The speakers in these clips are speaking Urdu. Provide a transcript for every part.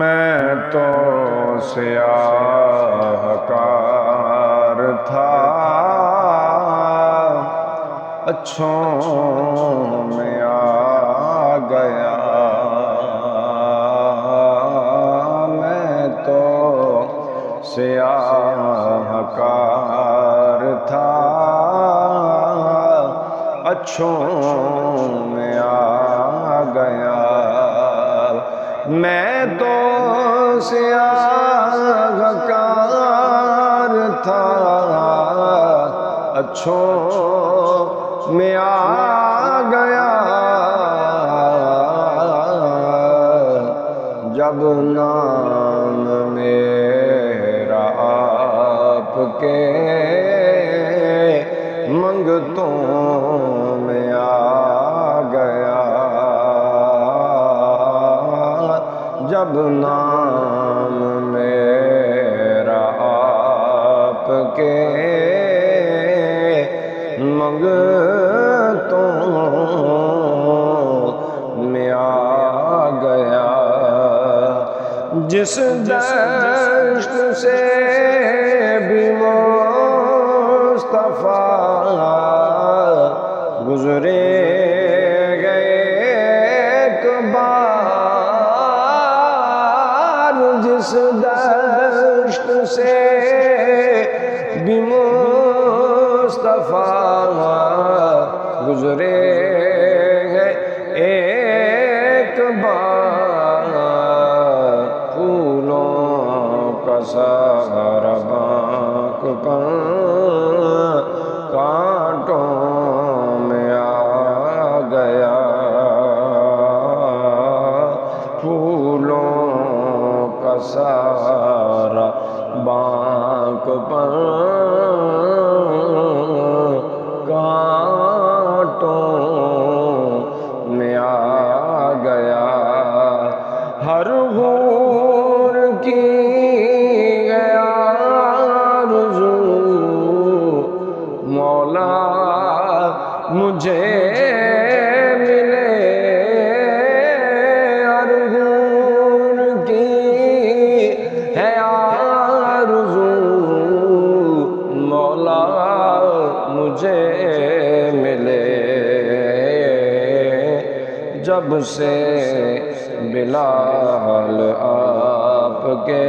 میں تو سیاہ کار تھا، اچھوں میں آ گیا۔ میں تو سیاہ کار تھا، اچھوں میں آ گیا۔ میں تو سیاہ کار تھا، اچھوں میں آ گیا۔ جب نام میرا آپ کے منگتوں میں آ گیا۔ جب نام میرا آپ کے منگتوں میں آ گیا۔ جس دشت سے بھی مصطفیٰ گزرے گئے ایک بار، جس دشت سے بھی مصطفیٰ گزرے گئے ایک بار، پھولوں کا سارا باغ کانٹوں میں آ گیا۔ پھولوں کا سارا باغ کانٹوں میں آ گیا۔ ہر حور کی گیا آرزو، مولا مجھے ملے۔ ہر حور کی ہے آرزو، مولا مجھے ملے۔ جب سے بلال آپ کے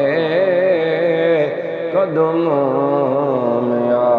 قدموں میں آ